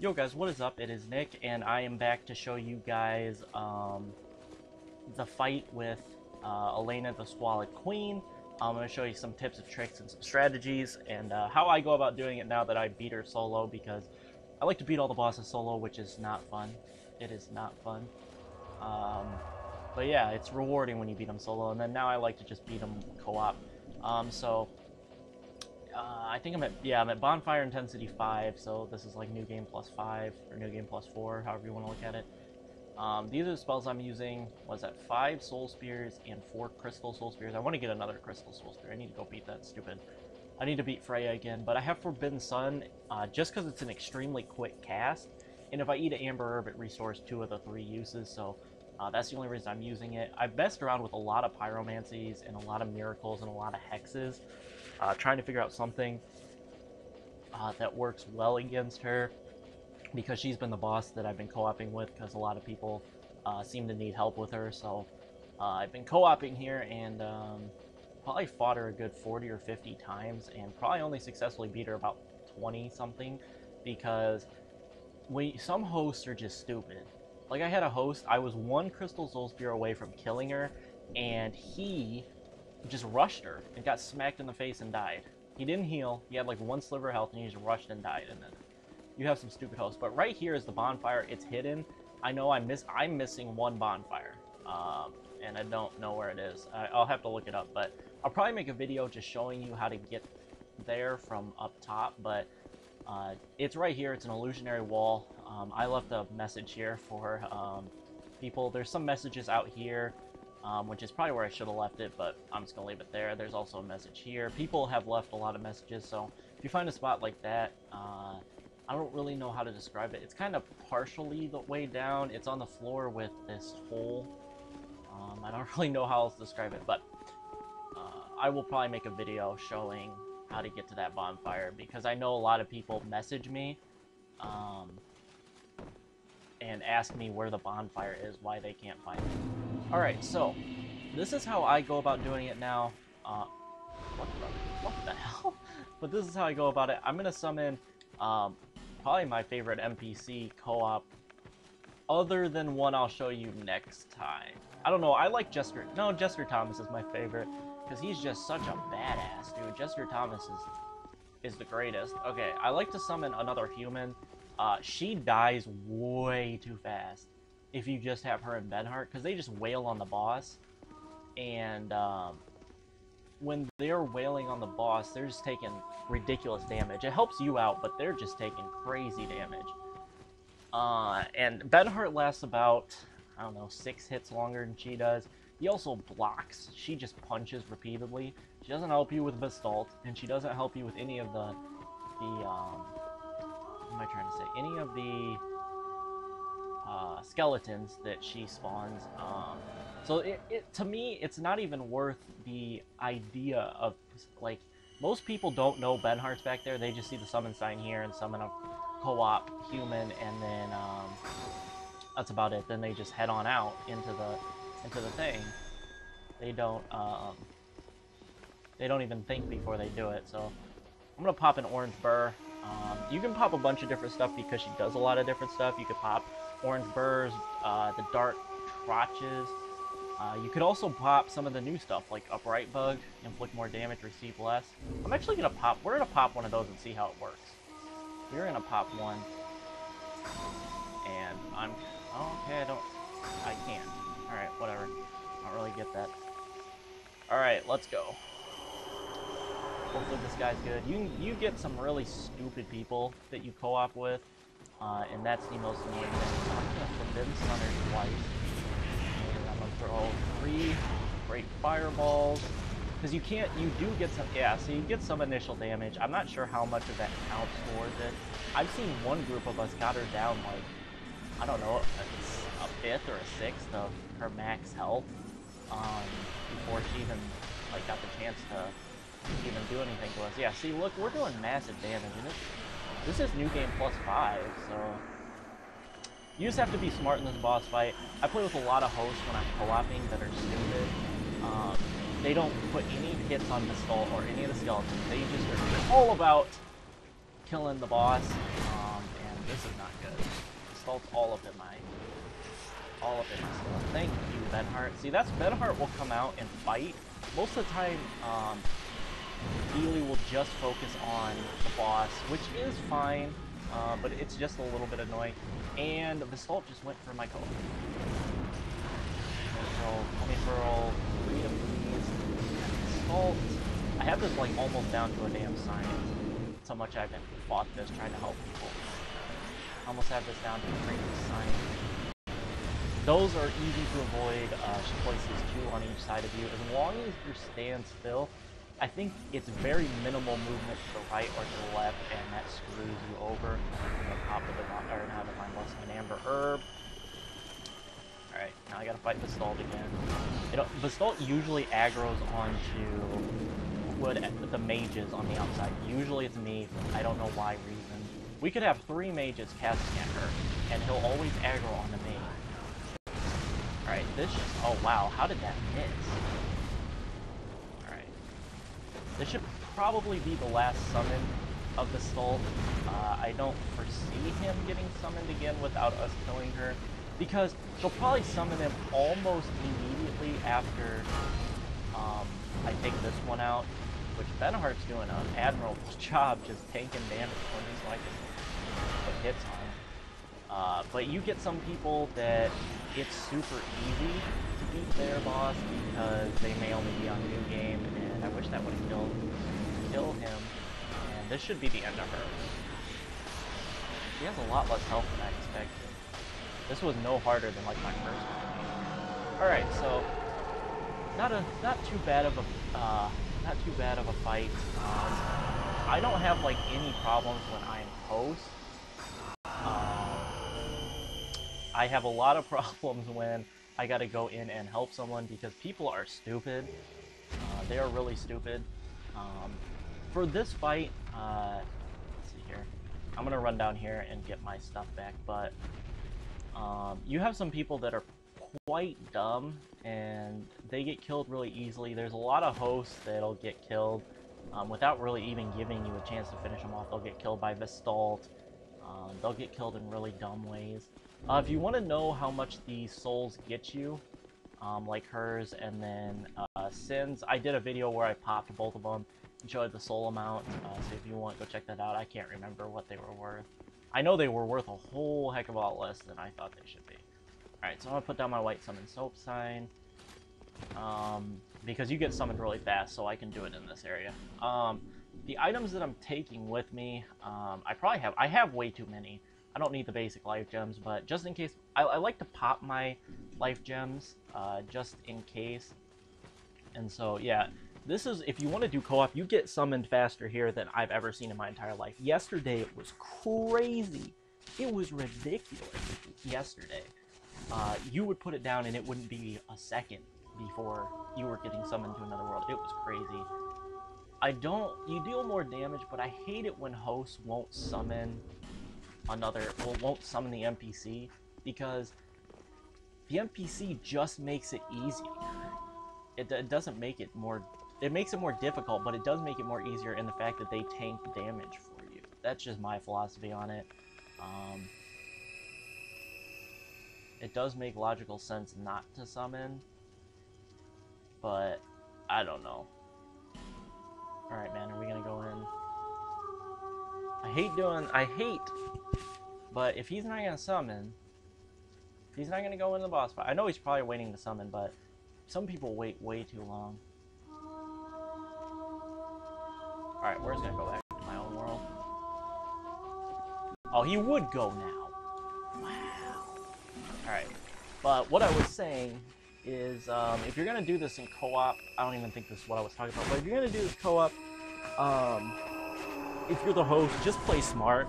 Yo guys, what is up? It is Nick, and I am back to show you guys the fight with Elana The Squalid Queen. I'm going to show you some tips and tricks and some strategies, and how I go about doing it now that I beat her solo, because I like to beat all the bosses solo, which is not fun. It is not fun. But yeah, it's rewarding when you beat them solo, and then now I like to just beat them co-op. I think I'm at Bonfire Intensity 5, so this is like New Game plus 5, or New Game plus 4, however you want to look at it. These are the spells I'm using. Was that 5 Soul Spears and 4 Crystal Soul Spears? I want to get another Crystal Soul Spear. I need to go beat that stupid. I need to beat Freya again, but I have Forbidden Sun, just because it's an extremely quick cast, and if I eat an Amber Herb, it restores 2 of the 3 uses, so that's the only reason I'm using it. I've messed around with a lot of Pyromancies, and a lot of Miracles, and a lot of Hexes, trying to figure out something that works well against her, because she's been the boss that I've been co-oping with, because a lot of people seem to need help with her, so I've been co-oping here, and probably fought her a good 40 or 50 times, and probably only successfully beat her about 20 something, because some hosts are just stupid. Like, I had a host, I was 1 Crystal Soul Spear away from killing her, and he just rushed her and got smacked in the face and died. He didn't heal, he had like 1 sliver of health, and he just rushed and died, and then you have some stupid hosts. But right here is the bonfire. It's hidden. I know I'm missing 1 bonfire, and I don't know where it is. I'll have to look it up, but I'll probably make a video just showing you how to get there from up top, but it's right here. It's an illusionary wall. I left a message here for people. There's some messages out here, which is probably where I should have left it, but I'm just going to leave it there. There's also a message here. People have left a lot of messages, so if you find a spot like that, I don't really know how to describe it. It's kind of partially the way down. It's on the floor with this hole. I don't really know how else to describe it, but I will probably make a video showing how to get to that bonfire, because I know a lot of people message me and ask me where the bonfire is, why they can't find it. Alright, so this is how I go about doing it now. What the hell? But this is how I go about it. I'm going to summon probably my favorite NPC co-op, other than one I'll show you next time. I don't know, I like Jester. No, Jester Thomas is my favorite, because he's just such a badass, dude. Jester Thomas is the greatest. Okay, I like to summon another human. She dies way too fast if you just have her and Benhart, because they just wail on the boss, and when they're wailing on the boss, they're just taking ridiculous damage. It helps you out, but they're just taking crazy damage. And Benhart lasts about, I don't know, 6 hits longer than she does. He also blocks. She just punches repeatedly. She doesn't help you with Basalt, and she doesn't help you with any of the what am I trying to say? Any of the skeletons that she spawns. So to me, it's not even worth the idea of, like, most people don't know Benhart's back there. They just see the summon sign here and summon a co-op human, and then that's about it. Then they just head on out into the thing. They don't even think before they do it. So I'm gonna pop an orange burr. You can pop a bunch of different stuff because she does a lot of different stuff. You could pop orange burrs, the dark trotches. You could also pop some of the new stuff like Upright Bug, inflict more damage, receive less. I'm actually gonna pop. We're gonna pop one of those and see how it works. We're gonna pop one, and okay. I can't. All right, whatever. I don't really get that. All right, let's go. Hopefully this guy's good. You get some really stupid people that you co-op with, and that's the most annoying thing. I'm gonna Forbidden Sun her twice. And I'm gonna throw 3 great fireballs, because you do get some, yeah, so you get some initial damage. I'm not sure how much of that counts towards it. I've seen one group of us got her down, like, I don't know, a 5th or a 6th of her max health, before she even, like, got the chance to even do anything to us. Yeah, see, look, we're doing massive damage, and this is New Game plus 5, so you just have to be smart in this boss fight. I play with a lot of hosts when I'm co-oping that are stupid. They don't put any hits on the skull or any of the skeletons. They just are all about killing the boss, and This is not good. Assault's all up in my stuff. Thank you, Benhart. See, that's Benhart will come out and fight. Most of the time, Ely will just focus on the boss, which is fine, but it's just a little bit annoying. And the Assault just went for my co-op. Let me hurl 3 of these. Assault. I have this like almost down to a damn science. So much I've fought this trying to help people. I almost have this down to a great science. Those are easy to avoid. She places 2 on each side of you. As long as you stand still, I think it's very minimal movement to the right or to the left, and that screws you over. I'm gonna pop the divine, or not divine blessing, an amber herb. Alright, now I gotta fight Basalt again. Basalt usually aggroes onto the mages on the outside. Usually it's me. I don't know why reason. We could have 3 mages casting at her, and he'll always aggro on the mage. Alright, this just... Oh wow, how did that miss? Alright. This should probably be the last summon of the Salt. I don't foresee him getting summoned again without us killing her, because she'll probably summon him almost immediately after I take this one out, which Benhart's doing an admirable job just tanking damage for me so I can put hits on him. But you get some people that it's super easy to beat their boss because they may only be on new game, and I wish that would have killed him. And this should be the end of her. She has a lot less health than I expected. This was no harder than like my first one. Alright, so not too bad of a fight. I don't have like any problems when I'm host. I have a lot of problems when I gotta go in and help someone because people are stupid. They are really stupid. For this fight, let's see here. I'm gonna run down here and get my stuff back, but you have some people that are quite dumb and they get killed really easily. There's a lot of hosts that'll get killed without really even giving you a chance to finish them off. They'll get killed by Vistalt. They'll get killed in really dumb ways. If you want to know how much the souls get you, like hers and then Sins, I did a video where I popped both of them and showed the soul amount, so if you want, go check that out. I can't remember what they were worth. I know they were worth a whole heck of a lot less than I thought they should be. Alright, so I'm gonna put down my white summon soap sign, because you get summoned really fast, so I can do it in this area. The items that I'm taking with me, I have way too many. I don't need the basic life gems, but just in case, I like to pop my life gems, just in case. And so, yeah, this is, if you want to do co-op, you get summoned faster here than I've ever seen in my entire life. Yesterday, it was crazy. It was ridiculous yesterday. You would put it down and it wouldn't be a second before you were getting summoned to another world. It was crazy. You deal more damage, but I hate it when hosts won't summon won't summon the NPC, because the NPC just makes it easier. It doesn't make it more, it makes it more difficult, but it does make it more easier in the fact that they tank damage for you. That's just my philosophy on it. It does make logical sense not to summon, but I don't know. Alright, man, are we gonna go in? I hate, but if he's not gonna summon, if he's not gonna go in the boss fight, I know he's probably waiting to summon, but some people wait way too long. Alright, we're just gonna go back to my own world. Oh, he would go now. Wow. Alright, but what I was saying is, if you're gonna do this in co-op, I don't even think this is what I was talking about, but if you're gonna do this co-op, if you're the host, just play smart.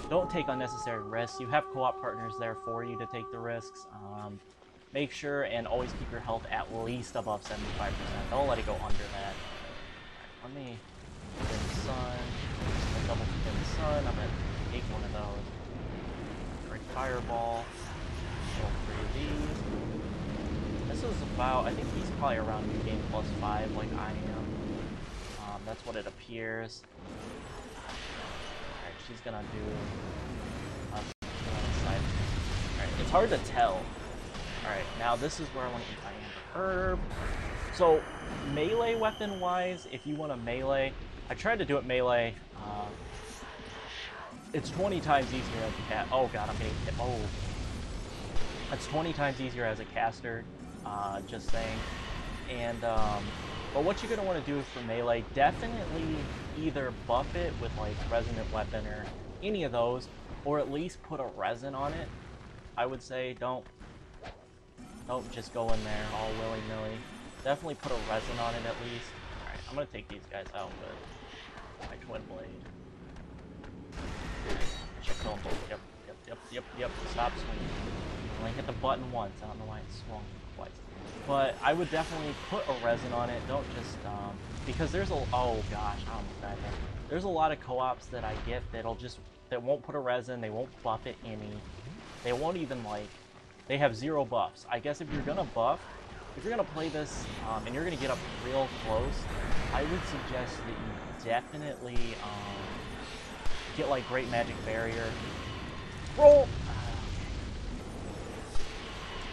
Don't take unnecessary risks. You have co-op partners there for you to take the risks. Make sure and always keep your health at least above 75%. Don't let it go under that. Right, let me put in the sun. Double put in the sun. I'm gonna take one of those. Great fireball. Kill 3 of these. This is about, I think he's probably around new game plus 5 like I am. That's what it appears. Alright, she's gonna do side. Alright, it's hard to tell. Alright, now this is where I want to eat my Amber Herb. So, melee weapon-wise, if you want to melee, I tried to do it melee. It's 20 times easier as a cat. Oh god, I'm getting hit. Oh. It's 20 times easier as a caster, just saying. And, but what you're going to want to do for melee, definitely either buff it with, like, resonant weapon or any of those, or at least put a resin on it. I would say don't just go in there all willy-nilly. Definitely put a resin on it at least. Alright, I'm going to take these guys out with my twin blade. Yep. Stop swinging. I only hit the button once. I don't know why it swung twice. But I would definitely put a resin on it. Don't just, because there's a, oh gosh, I almost died there. There's a lot of co-ops that I get that won't put a resin, they won't buff it any. They won't even, like, they have 0 buffs. I guess if you're gonna buff, if you're gonna play this, and you're gonna get up real close, I would suggest that you definitely, get, like, Great Magic Barrier. Roll!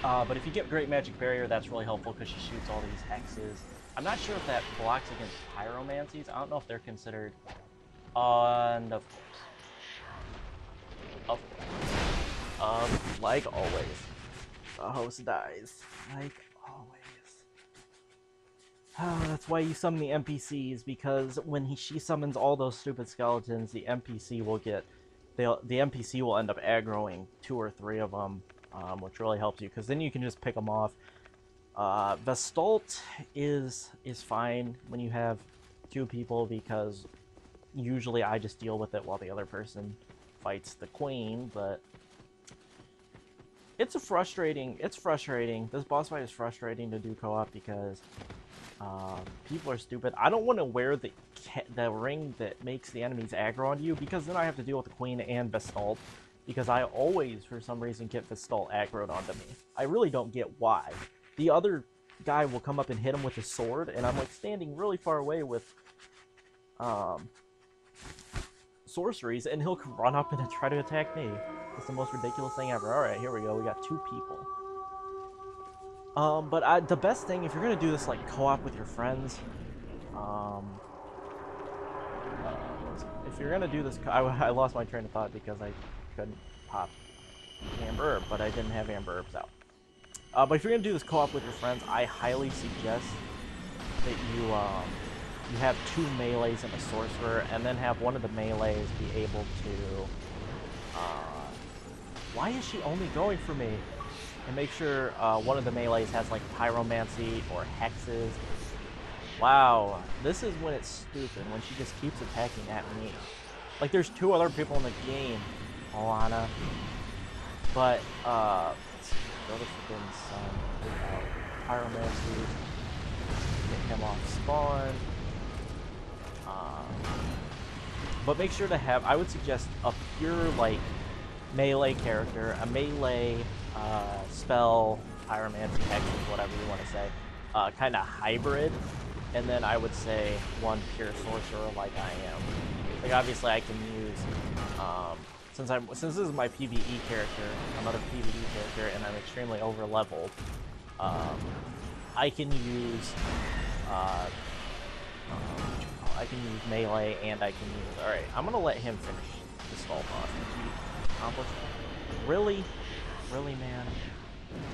But if you get Great Magic Barrier, that's really helpful because she shoots all these hexes. I'm not sure if that blocks against pyromancies. I don't know if they're considered. And of course. Like always. The host dies. Like always. That's why you summon the NPCs, because when she summons all those stupid skeletons, the NPC will get... the NPC will end up aggroing 2 or 3 of them. Which really helps you, because then you can just pick them off. Vestalt is fine when you have 2 people, because usually I just deal with it while the other person fights the queen, but it's frustrating. This boss fight is frustrating to do co-op because people are stupid. I don't want to wear the ring that makes the enemies aggro on you, because then I have to deal with the queen and Vestalt. Because I always, for some reason, get Vestalt aggroed onto me. I really don't get why. The other guy will come up and hit him with his sword, and I'm, like, standing really far away with, sorceries, and he'll run up and try to attack me. It's the most ridiculous thing ever. Alright, here we go. We got 2 people. But the best thing, if you're gonna do this, like, co-op with your friends, if you're gonna do this, I lost my train of thought because I couldn't pop Amber Herb, but I didn't have Amber Herbs out. But if you're gonna do this co-op with your friends, I highly suggest that you have 2 melees and a sorcerer, and then have one of the melees be able to. Why is she only going for me? And make sure one of the melees has, like, pyromancy or hexes. Wow, this is when it's stupid, when she just keeps attacking at me. Like, there's 2 other people in the game, Elana. But, let's see, go to Forbidden Sun, without pyromancy, get him off spawn. But make sure to have, I would suggest a pure, like, melee character, a melee spell, pyromancy, hexes, whatever you want to say, kind of hybrid. And then I would say 1 pure sorcerer like I am. Like, obviously I can use, since this is my PvE character, another PvE character, and I'm extremely over leveled, I can use, I can use melee, and I can use, alright, I'm gonna let him finish the stall boss. Did you accomplish that? Really? Really, man?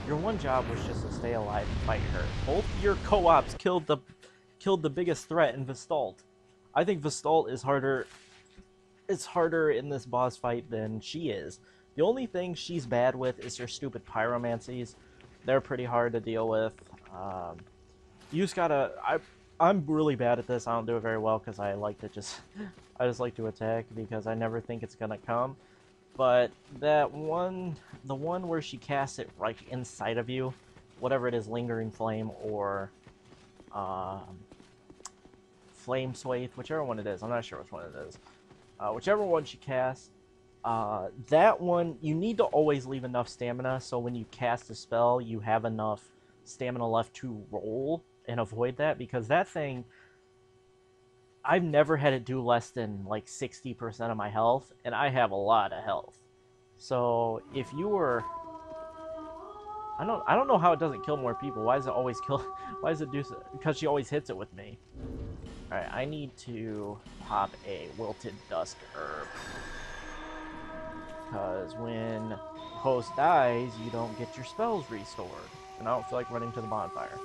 Your one job was just to stay alive and fight her. Both your co-ops killed the biggest threat in Vestalt. I think Vestalt is harder. It's harder in this boss fight than she is. The only thing she's bad with is her stupid pyromancies. They're pretty hard to deal with. You just gotta. I'm really bad at this. I don't do it very well because I like to just. I just like to attack because I never think it's gonna come. But that one, the one where she casts it right inside of you, whatever it is, Lingering Flame or Flame Swathe, whichever one it is. I'm not sure which one it is. Whichever one she casts, that one, you need to always leave enough stamina so when you cast a spell, you have enough stamina left to roll and avoid that, because that thing, I've never had it do less than like 60% of my health, and I have a lot of health. So if you were, I don't know how it doesn't kill more people. Why does it always kill? Why does it do so? Because she always hits it with me. All right, I need to pop a wilted dusk herb. Because when host dies, you don't get your spells restored. And I don't feel like running to the bonfire.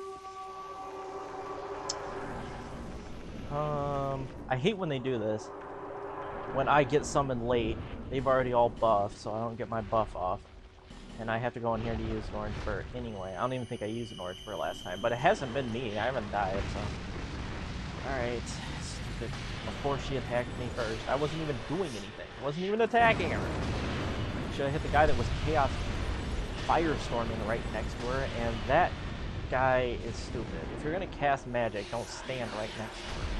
I hate when they do this. When I get summoned late, they've already all buffed, so I don't get my buff off. And I have to go in here to use an orange fur anyway. I don't even think I used an orange fur last time, but it hasn't been me. I haven't died, so... Alright, stupid. Of course she attacked me first. I wasn't even doing anything. I wasn't even attacking her. Should have hit the guy that was Chaos Firestorming right next to her, and that guy is stupid. If you're gonna cast magic, don't stand right next to her.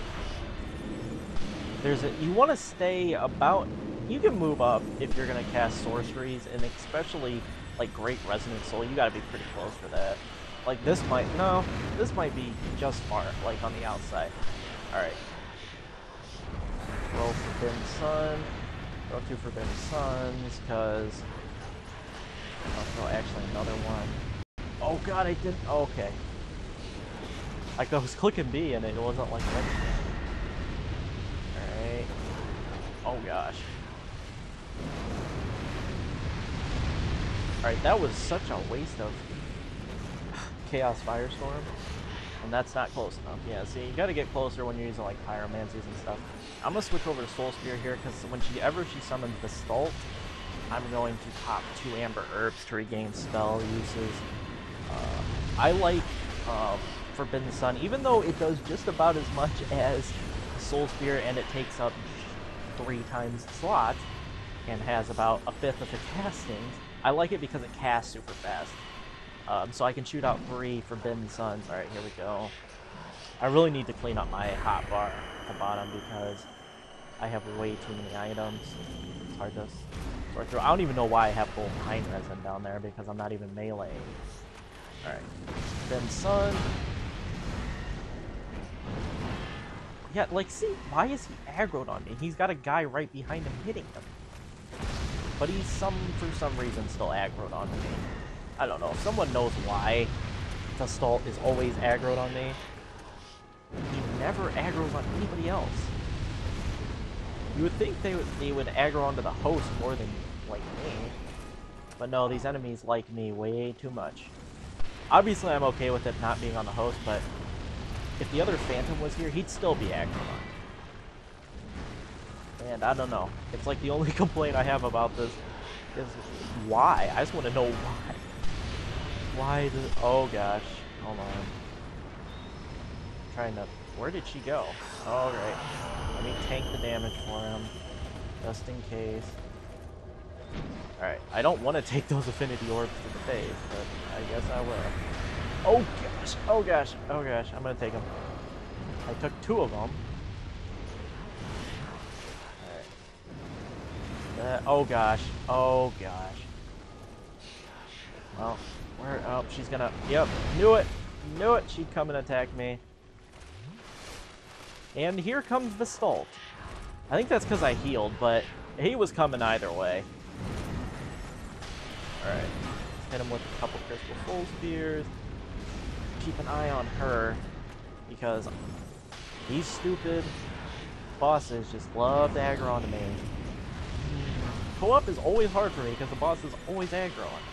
You want to stay about, you can move up if you're gonna cast sorceries, and especially like Great Resonant Soul, you gotta be pretty close for that. Like this might be just far, like on the outside. Alright. Roll Forbidden Sun. Go to Forbidden Suns, because... I'll throw actually another one. Oh god, I didn't... Oh, okay. Like, I was clicking B and it wasn't like registering. Alright. Oh gosh. Alright, that was such a waste of Chaos Firestorm. And that's not close enough. Yeah, see, you gotta get closer when you're using, like, Pyromancies and stuff. I'm gonna switch over to Soul Spear here, because whenever she summons the Stalt, I'm going to pop 2 AmberPhipps to regain spell uses. I like Forbidden Sun, even though it does just about as much as Soul Spear, and it takes up 3 times the slot, and has about a fifth of the castings. I like it because it casts super fast. So I can shoot out 3 Forbidden Suns. Alright, here we go. I really need to clean up my hotbar at the bottom because I have way too many items. It's hard to sort through. I don't even know why I have gold pine resin down there because I'm not even meleeing. Alright. Forbidden Sun. Yeah, like, see, why is he aggroed on me? He's got a guy right behind him hitting him. But he's for some reason still aggroed on me. I don't know. If someone knows why the Stalt is always aggroed on me, he never aggroes on anybody else. You would think they would aggro onto the host more than, like, me. But no, these enemies like me way too much. Obviously, I'm okay with it not being on the host, but if the other Phantom was here, he'd still be aggroed on. And I don't know. It's like the only complaint I have about this is why. I just want to know why. Why does... Oh gosh. Hold on. Trying to... Where did she go? Oh, right. Let me tank the damage for him. Just in case. Alright. I don't want to take those affinity orbs to the face, but I guess I will. Oh gosh. Oh gosh. Oh gosh. I'm gonna take them. I took 2 of them. Alright. Oh gosh. Oh gosh. Well... Oh, she's gonna... Yep, knew it! Knew it! She'd come and attack me. And here comes the Stalt. I think that's because I healed, but he was coming either way. Alright. Hit him with a couple Crystal Soul Spears. Keep an eye on her, because these stupid bosses just love to aggro onto me. Co-op is always hard for me, because the boss is always aggro on me.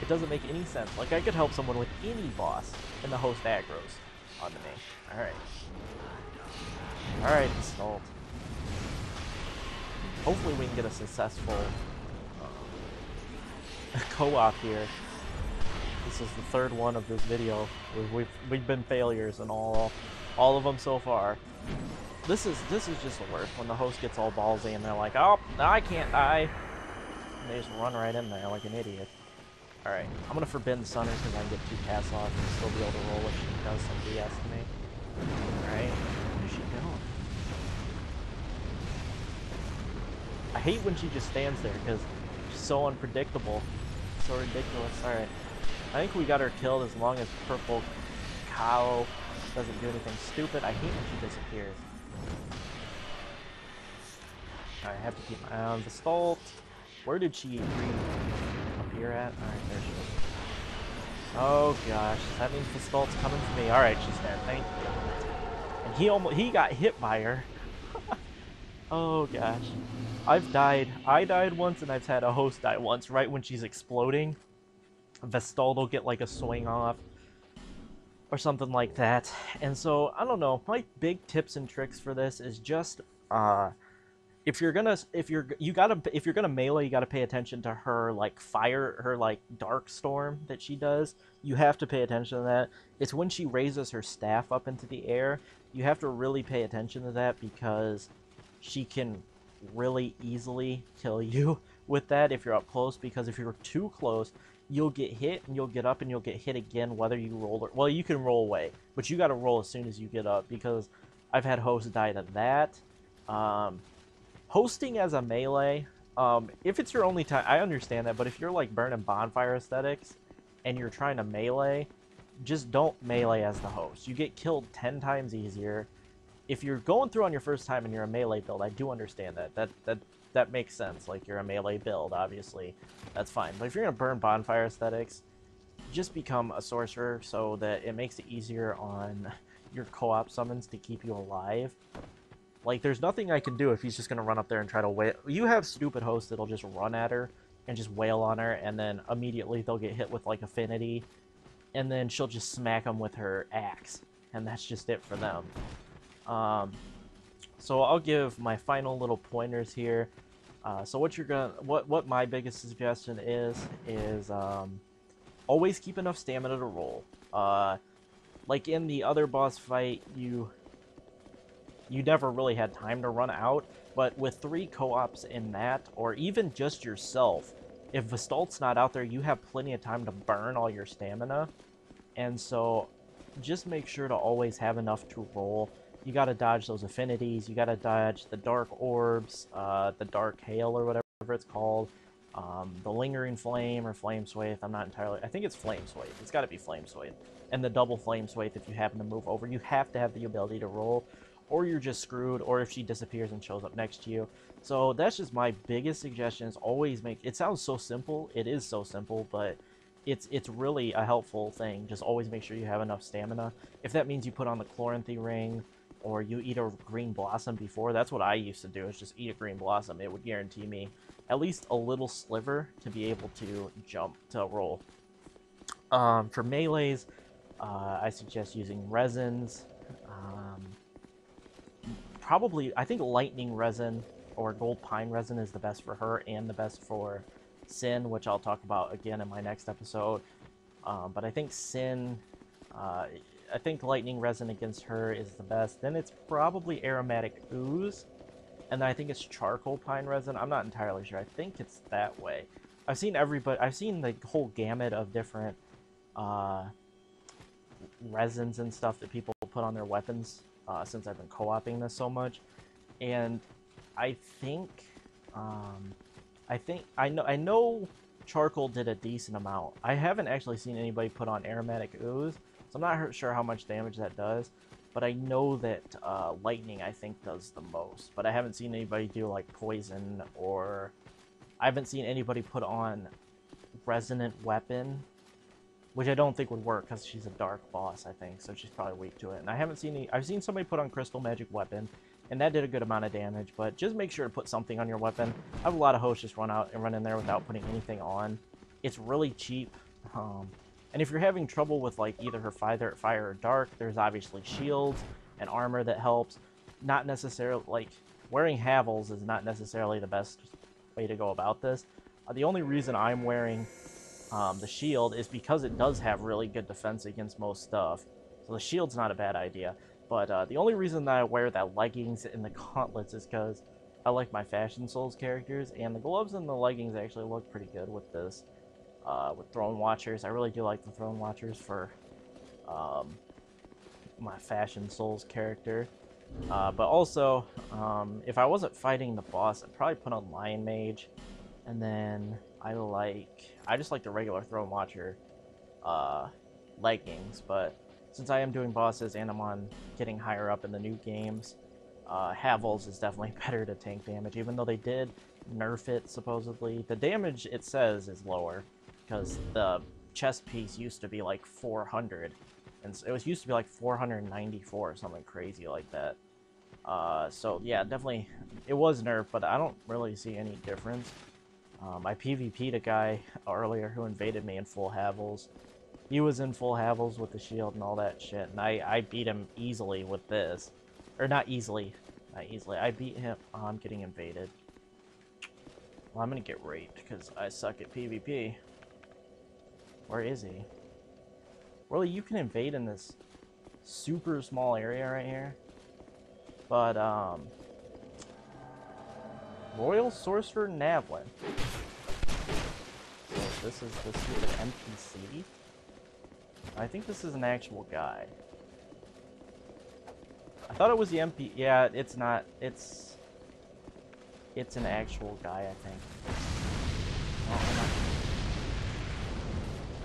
It doesn't make any sense. Like, I could help someone with any boss, and the host aggroes onto me. Alright. Alright, Stalt. Hopefully we can get a successful co-op here. This is the 3rd one of this video. We've been failures in all of them so far. This is just the worst, when the host gets all ballsy and they're like, oh, I can't die. And they just run right in there like an idiot. Alright, I'm gonna Forbidden Sun her because I can get 2 casts off and still be able to roll if she does some BS to me. Alright, where's she going? I hate when she just stands there because she's so unpredictable. So ridiculous. Alright. I think we got her killed as long as Purple Cow doesn't do anything stupid. I hate when she disappears. Alright, I have to keep my eye on the Vestalt. Where did she appear at? Alright, there she is. Oh gosh, that means Vestalt's coming for me. Alright, she's dead. Thank you. And he got hit by her. Oh gosh. I've died. I died once, and I've had a host die once, right when she's exploding. Vestalt will get like a swing off or something like that. And so, I don't know, my big tips and tricks for this is just if you're gonna melee, you gotta pay attention to her like fire, her like dark storm that she does. You have to pay attention to that. It's when she raises her staff up into the air. You have to really pay attention to that because she can really easily kill you with that if you're up close, because if you're too close, you'll get hit and you'll get up and you'll get hit again whether you roll or, well, you can roll away, but you got to roll as soon as you get up, because I've had hosts die to that. Hosting as a melee, if it's your only time, I understand that, but if you're like burning bonfire aesthetics and you're trying to melee, just don't melee as the host. You get killed 10 times easier. If you're going through on your first time and you're a melee build, I do understand that. That makes sense. Like, you're a melee build, obviously. That's fine. But if you're going to burn bonfire aesthetics, just become a sorcerer so that it makes it easier on your co-op summons to keep you alive. Like, there's nothing I can do if he's just going to run up there and try to wail. You have stupid hosts that'll just run at her and just wail on her, and then immediately they'll get hit with, like, affinity, and then she'll just smack them with her axe, and that's just it for them. So I'll give my final little pointers here. So what my biggest suggestion is always keep enough stamina to roll. Like in the other boss fight, you never really had time to run out, but with 3 co-ops in that, or even just yourself, if Vestalt's not out there, you have plenty of time to burn all your stamina, and so just make sure to always have enough to roll. You gotta dodge those affinities, you gotta dodge the dark orbs, the dark hail or whatever it's called, the lingering flame or flame swathe, I'm not entirely, I think it's flame swathe, it's gotta be flame swathe, and the double flame swathe if you happen to move over. You have to have the ability to roll, or you're just screwed, or if she disappears and shows up next to you. So that's just my biggest suggestion, is always make, it sounds so simple, it is so simple, but it's really a helpful thing. Just always make sure you have enough stamina. If that means you put on the Chloranthy ring, or you eat a green blossom before, that's what I used to do, is just eat a green blossom. It would guarantee me at least a little sliver to be able to jump, to roll. For melees, I suggest using resins. Probably, I think lightning resin or gold pine resin is the best for her and the best for Sin, which I'll talk about again in my next episode. But I think Sin, I think lightning resin against her is the best. Then it's probably aromatic ooze, and then I think it's charcoal pine resin. I'm not entirely sure. I think it's that way. I've seen the whole gamut of different resins and stuff that people put on their weapons since I've been co-oping this so much, and I know charcoal did a decent amount. I haven't actually seen anybody put on aromatic ooze, so I'm not sure how much damage that does, but I know that lightning, I think, does the most. But I haven't seen anybody do, like, poison, or I haven't seen anybody put on resonant weapon, which I don't think would work, because she's a dark boss, I think, so she's probably weak to it. And I haven't seen I've seen somebody put on crystal magic weapon, and that did a good amount of damage, but just make sure to put something on your weapon. I have a lot of hosts just run out and run in there without putting anything on. It's really cheap. And if you're having trouble with, like, either her fire or dark, there's obviously shields and armor that helps. Not necessarily, like, wearing Havels is not necessarily the best way to go about this. The only reason I'm wearing the shield is because it does have really good defense against most stuff. So the shield's not a bad idea. But the only reason that I wear that leggings and the gauntlets is because I like my Fashion Souls characters, and the gloves and the leggings actually look pretty good with this. With Throne Watchers, I really do like the Throne Watchers for my Fashion Souls character. But also, if I wasn't fighting the boss, I'd probably put on Lion Mage, and then I just like the regular Throne Watcher leggings. But since I am doing bosses and I'm on getting higher up in the new games, Havels is definitely better to tank damage, even though they did nerf it, supposedly. The damage, it says, is lower, because the chest piece used to be like 400, and it was used to be like 494 or something crazy like that. So yeah, definitely, it was nerfed, but I don't really see any difference. I PvP'd a guy earlier who invaded me in full Havels. He was in full Havels with the shield and all that shit, and I beat him easily with this. Or not easily. Not easily. I beat him on getting invaded. Well, I'm gonna get raped, because I suck at PvP. Where is he? Really, you can invade in this super small area right here? But, Royal Sorcerer Navlin. So this is the stupid NPC? I think this is an actual guy. I thought it was the MP. Yeah, it's not. It's an actual guy, I think. Oh,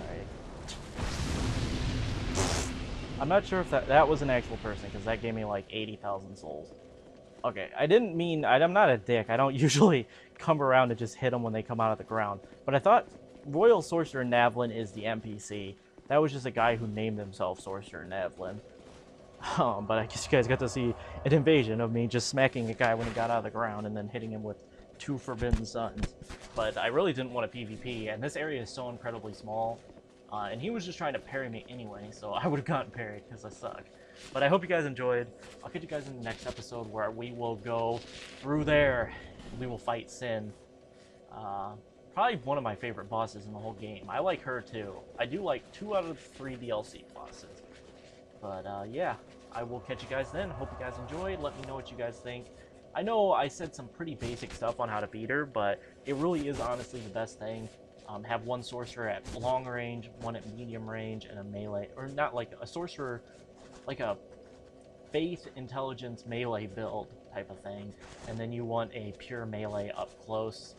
alright. I'm not sure if that was an actual person, because that gave me like 80,000 souls. Okay, I didn't mean. I'm not a dick. I don't usually come around and just hit them when they come out of the ground. But I thought Royal Sorcerer Navlin is the NPC. That was just a guy who named himself Sorcerer Navlin. But I guess you guys got to see an invasion of me just smacking a guy when he got out of the ground and then hitting him with 2 Forbidden Suns. But I really didn't want to PvP, and this area is so incredibly small. And he was just trying to parry me anyway, so I would have gotten parried because I suck. But I hope you guys enjoyed. I'll catch you guys in the next episode where we will go through there. We will fight Sin. Probably one of my favorite bosses in the whole game. I like her too. I do like 2 out of 3 DLC bosses. But yeah, I will catch you guys then. Hope you guys enjoyed. Let me know what you guys think. I know I said some pretty basic stuff on how to beat her, but it really is honestly the best thing. Have 1 sorcerer at long range, 1 at medium range, and a melee, or not like a sorcerer, like a faith, intelligence, melee build type of thing. And then you want a pure melee up close.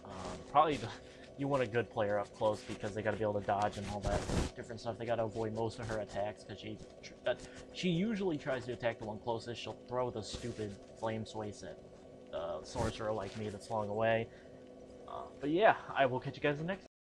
You want a good player up close because they got to be able to dodge and all that different stuff. They got to avoid most of her attacks because she usually tries to attack the one closest. She'll throw the stupid flame swace at the sorcerer like me that's long away. But yeah, I will catch you guys in the next